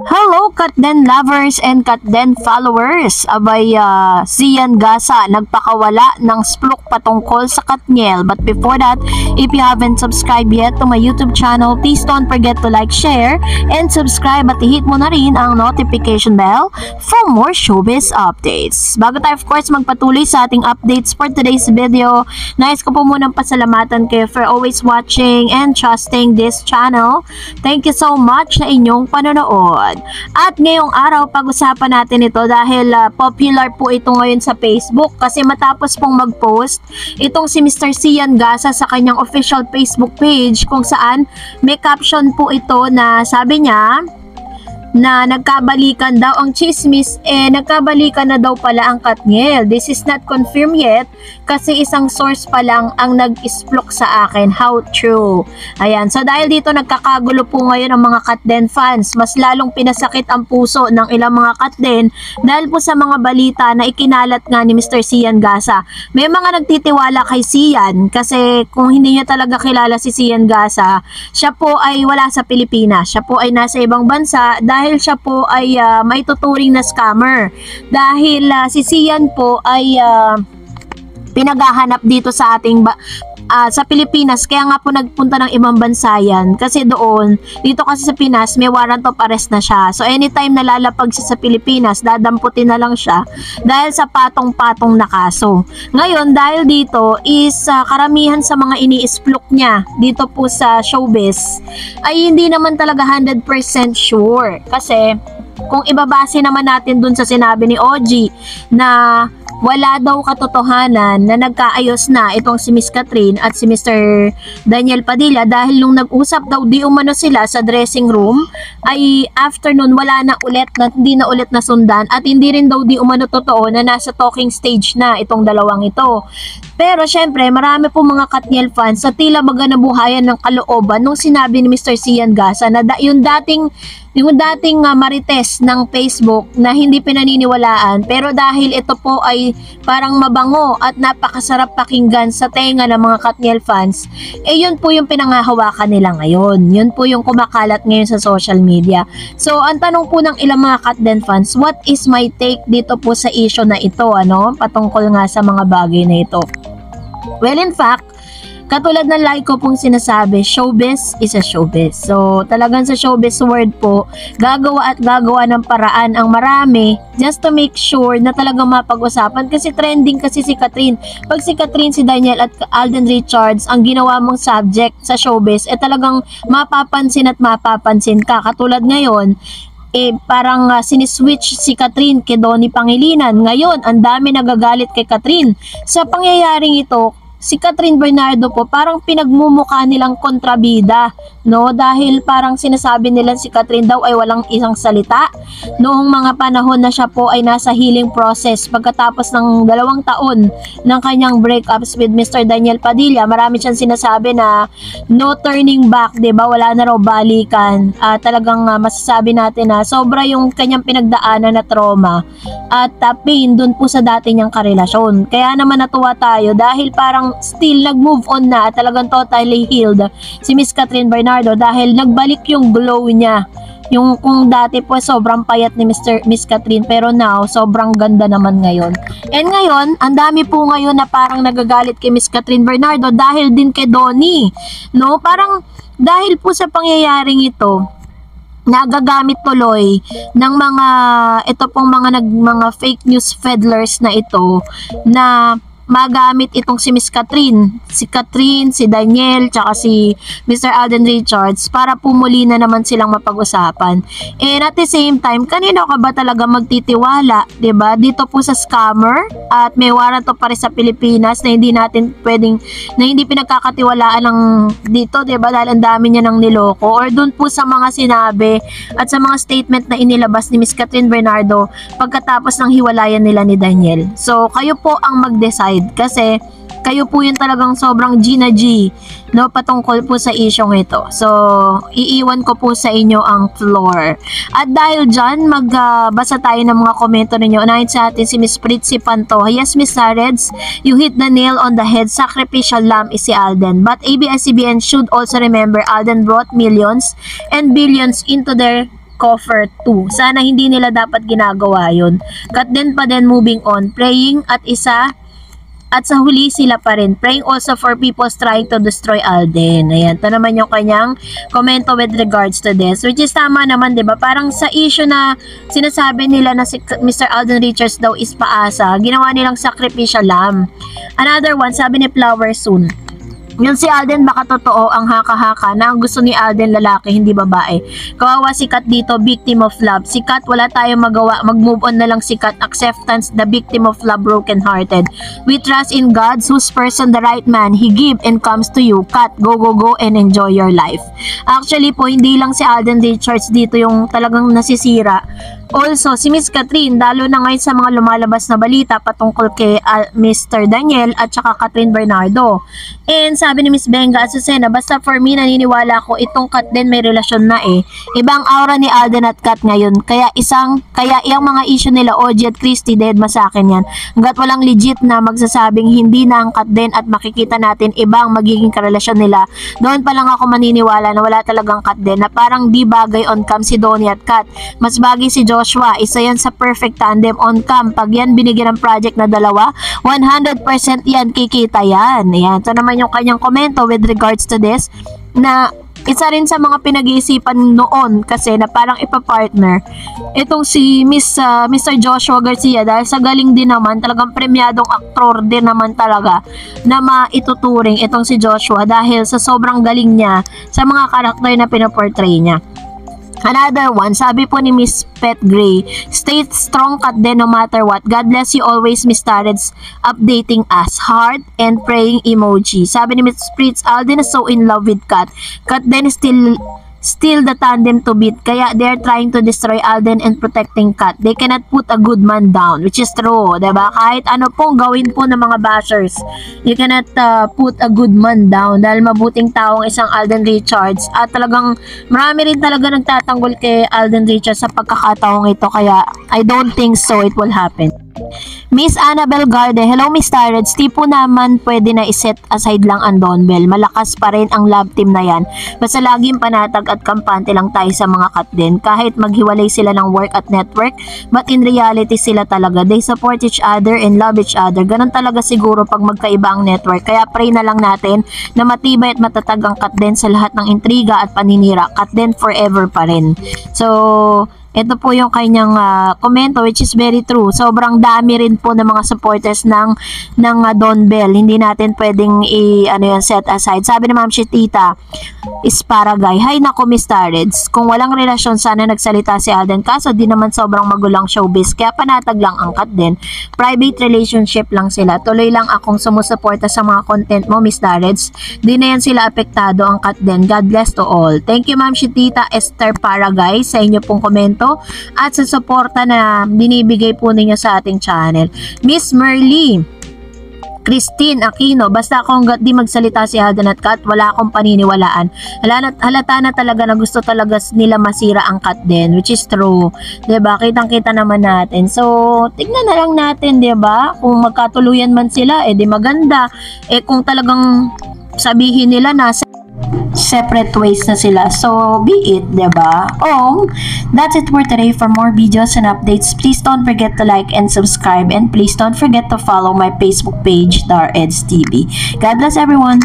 Hello, Katden lovers and Katden followers! Abay, Zian Gasa nagpakawala ng splok patungkol sa Katniel. But before that, if you haven't subscribed yet to my YouTube channel, please don't forget to like, share, and subscribe at i-hit mo na rin ang notification bell for more showbiz updates. Bago tayo of course magpatuloy sa ating updates for today's video, nais ko po munang pasalamatan kayo for always watching and trusting this channel. Thank you so much sa inyong panonood. At ngayong araw, pag-usapan natin ito dahil popular po ito ngayon sa Facebook kasi matapos pong mag-post itong si Mr. Zian Gasa sa kanyang official Facebook page kung saan may caption po ito na sabi niya na nagkabalikan daw ang chismis, nagkabalikan na daw pala ang Katniel. This is not confirmed yet kasi isang source pa lang ang nag-isplok sa akin. How true? Ayan, so dahil dito nagkakagulo po ngayon ang mga Katden fans, mas lalong pinasakit ang puso ng ilang mga Katden dahil po sa mga balita na ikinalat nga ni Mr. Zian Gasa. May mga nagtitiwala kay Zian kasi kung hindi niya talaga kilala si Zian Gasa, siya po ay wala sa Pilipinas. Siya po ay nasa ibang bansa dahil siya po ay may tuturing na scammer. Dahil si Zian po ay pinaghahanap dito sa ating sa Pilipinas, kaya nga po nagpunta ng ibang bansa yan kasi dito kasi sa Pinas may warrant of arrest na siya, so anytime nalalapag siya sa Pilipinas dadamputin na lang siya dahil sa patong-patong na kaso. Ngayon dahil dito is karamihan sa mga ini-isplok niya dito po sa showbiz ay hindi naman talaga 100% sure kasi kung ibabase naman natin dun sa sinabi ni OG na wala daw katotohanan na nagkaayos na itong si Miss Catherine at si Mr. Daniel Padilla dahil nung nag-usap daw di umano sila sa dressing room ay after nun wala na ulit na hindi na ulit nasundan at hindi rin daw di umano totoo na nasa talking stage na itong dalawang ito. Pero syempre marami po mga Katniel fans sa tila baga nabuhayan ng kalooban nung sinabi ni Mr. Zian Gasa na yung dating marites ng Facebook na hindi pinaniniwalaan pero dahil ito po ay parang mabango at napakasarap pakinggan sa tenga ng mga Katniel fans, yun po yung pinangahawakan nila ngayon. Yun po yung kumakalat ngayon sa social media. So ang tanong po ng ilang mga Katniel fans, what is my take dito po sa issue na ito, patungkol nga sa mga bagay na ito? Well, in fact, katulad ng like ko pong sinasabi, showbiz is a showbiz. So, talagang sa showbiz world po, gagawa at gagawa ng paraan ang marami just to make sure na talagang mapag-usapan. Kasi trending kasi si Catherine. Pag si Catherine, si Daniel at Alden Richards, ang ginawa mong subject sa showbiz, talagang mapapansin at mapapansin ka. Katulad ngayon, parang siniswitch si Catherine kay Donnie Pangilinan. Ngayon, ang dami nagagalit kay Catherine. Sa pangyayaring ito, si Catherine Bernardo po parang pinagmumukha nilang kontrabida, dahil parang sinasabi nila si Catherine daw ay walang isang salita noong mga panahon na siya po ay nasa healing process pagkatapos ng 2 taon ng kanyang breakups with Mr. Daniel Padilla. Marami siyang sinasabi na no turning back, 'di ba? Wala na raw balikan. Talagang masasabi natin na sobra yung kanyang pinagdaanan na trauma at pain dun po sa dati niyang karelasyon. Kaya naman natuwa tayo dahil parang still nag-move on na at talagang totally healed si Miss Catherine Bernardo dahil nagbalik yung glow niya. Yung kung dati po sobrang payat ni Miss Catherine pero now sobrang ganda naman ngayon. And ngayon, ang dami po ngayon na parang nagagalit kay Miss Catherine Bernardo dahil din kay Donnie. Parang dahil po sa pangyayaring ito, nagagamit tuloy ng ito pong mga fake news peddlers na ito na magamit itong si Miss Catherine, si Daniel, tsaka si Mr. Alden Richards para pumuli na naman silang mapag-usapan. And at the same time, kanino ka ba talaga magtitiwala, 'di ba? Dito po sa scammer at may warrant of arrest sa Pilipinas na hindi natin hindi pinagkakatiwalaan ng dito, 'di ba? Dahil ang dami niya ng niloko or doon po sa mga sinabi at sa mga statement na inilabas ni Miss Catherine Bernardo pagkatapos ng hiwalayan nila ni Daniel. So, kayo po ang mag-decide kasi kayo po yung talagang sobrang G na G patungkol po sa isyong ito. So, iiwan ko po sa inyo ang floor. At dahil dyan, magbasa tayo ng mga komento ninyo. Unahin sa atin si Miss Pritzy Panto. Yes, Miss Sareds, you hit the nail on the head. Sacrificial lamb is si Alden. But ABS-CBN should also remember Alden brought millions and billions into their coffer too. Sana hindi nila dapat ginagawa yun. Kat din pa din moving on, praying at sa huli sila pa rin. Praying also for people trying to destroy Alden. Ayan, ito naman yung kanyang komento with regards to this. Which is tama naman, diba? Parang sa issue na sinasabi nila na si Mr. Alden Richards daw is paasa, ginawa nilang sacrificial lamb. Another one, sabi ni Flower Soon, yung si Alden baka totoo ang haka-haka na ang gusto ni Alden lalaki, hindi babae. Kawawa si Kat dito, victim of love. Si Kat, wala tayong magawa. Mag-move on na lang si Kat. Acceptance, the victim of love, broken-hearted. We trust in God, whose person, the right man, He give and comes to you. Kat, go, go, go and enjoy your life. Actually po, hindi lang si Alden Richards dito yung talagang nasisira. Also, si Miss Catherine, lalo na ngayon sa mga lumalabas na balita patungkol kay Mr. Daniel at saka Catherine Bernardo. And sabi ni Miss Benga Azucena, basta for me, naniniwala ko itong Kat din may relasyon na eh. Ibang aura ni Alden at Kat ngayon. Kaya yung mga issue nila, OG at Christy, dead ma sa akin yan. Hanggat walang legit na magsasabing hindi na ang Kat din at makikita natin ibang magiging karelasyon nila, doon pa lang ako maniniwala na wala talagang Kat din, na parang di bagay on cam si Donnie at Kat. Mas bagay si Joshua, isa yan sa perfect tandem on cam. Pag yan binigyan ng project na dalawa, 100% yan kikita yan. Ayan, ito naman yung kanyang komento with regards to this, na isa rin sa mga pinag-iisipan noon kasi na parang ipapartner itong si Mr. Joshua Garcia, dahil sa galing din naman, talagang premyadong aktor din naman talaga na maituturing itong si Joshua dahil sa sobrang galing niya sa mga karakter na pinaportray niya. Another one, sabi po ni Miss Pet Gray, stay strong Kat din no matter what. God bless you always, Miss Tareds, updating us. Heart and praying emoji. Sabi ni Miss Spritz, Alden is so in love with Kat. Kat din is still the tandem to beat. Kaya they're trying to destroy Alden and protecting Kat. They cannot put a good man down, which is true, diba? Kahit ano pong gawin po ng mga bashers, you cannot put a good man down dahil mabuting taong isang Alden Richards. At talagang marami rin talaga nagtatanggol kay Alden Richards sa pagkakataong ito. Kaya I don't think so it will happen. Miss Annabel Garde, hello Miss Tareds, di po naman pwede na iset aside lang ang Donbell. Malakas pa rin ang love team na yan. Basta laging panatag at kampante lang tayo sa mga Kat din. Kahit maghiwalay sila ng work at network, but in reality sila talaga. They support each other and love each other. Ganun talaga siguro pag magkaiba ang network. Kaya pray na lang natin na matibay at matatag ang Kat din sa lahat ng intriga at paninira. Kat din forever pa rin. So, ito po yung kanyang komento, which is very true. Sobrang dami rin po ng mga supporters ng Donbell. Hindi natin pwedeng set aside. Sabi ni Ma'am Tita Isparagay, hay nako Miss Tareds, kung walang relasyon sana nagsalita si Alden, kaso di naman sobrang magulang showbiz, kaya panatag lang ang Kat din. Private relationship lang sila. Tuloy lang akong sumusuporta sa mga content mo Miss Tareds. Di na yan sila apektado ang Kat din. God bless to all. Thank you Ma'am Tita Esther Paragay sa inyo pong komento at sa suporta na binibigay po ninyo sa ating channel. Miss Merly Christine Aquino, basta ako hanggat di magsalita si Alden at Kat, wala akong paniniwalaan. Halata na talaga na gusto talaga nila masira ang Kat din, which is true. Diba? Kitang-kita naman natin. So, tignan na lang natin, diba? Kung magkatuluyan man sila, di maganda. Kung talagang sabihin nila na separate ways na sila, so be it, diba? That's it for today. For more videos and updates, please don't forget to like and subscribe, and please don't forget to follow my Facebook page, Dar Eds TV. God bless everyone.